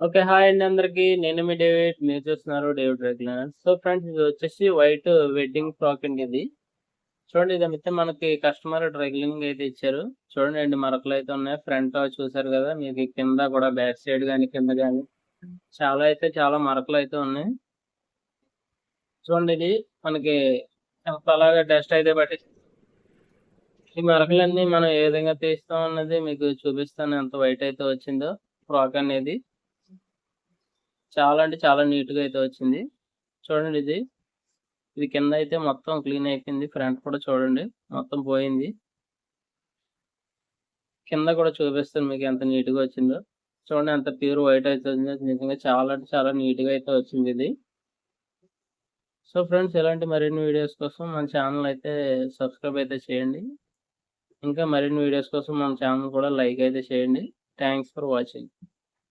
Okay. Hi అండి అందరికి. నేను మీ డేవిడ్. మీరు చూస్తున్నారు డేవిడ్ రెగ్యులర్. సో ఫ్రెండ్స్ ఇది వచ్చేసి వైట్ వెడ్డింగ్ ఫ్రాక్ అండి ఇది. చూడండి ఇదైతే మనకి కస్టమర్ రెగ్యులరింగ్ అయితే ఇచ్చారు. చూడండి మరకలైతే ఉన్నాయి. ఫ్రంట్ చూసారు కదా! మీకు కింద కూడా బ్యాక్ సైడ్ గాని, కింద గాని చాలా మరకలైతే ఉన్నాయి. చూడండి ఇది మనకి అలాగా డస్ట్ అయితే పట్టి ఈ మరకలన్నీ మనం ఏ విధంగా తీస్తాం అన్నది మీకు చూపిస్తాను. ఎంత వైట్ అయితే వచ్చిందో ఫ్రాక్ అనేది. చాలా అంటే చాలా నీట్‌గా అయితే వచ్చింది. చూడండి ఇది కింద అయితే మొత్తం క్లీన్ అయిపోయింది. ఫ్రంట్ కూడా చూడండి మొత్తం పోయింది. కింద కూడా చూపిస్తాను మీకు ఎంత నీట్‌గా వచ్చిందో. చూడండి ఎంత ప్యూర్ వైట్ అయితే వచ్చిందో. నిజంగా చాలా అంటే చాలా నీట్‌గా అయితే వచ్చింది ఇది. సో ఫ్రెండ్స్ ఇలాంటి మరిన్ని వీడియోస్ కోసం మన ఛానల్ అయితే సబ్స్క్రైబ్ అయితే చేయండి. ఇంకా మరిన్ని వీడియోస్ కోసం మన ఛానల్ కూడా లైక్ అయితే చేయండి. Thanks for watching.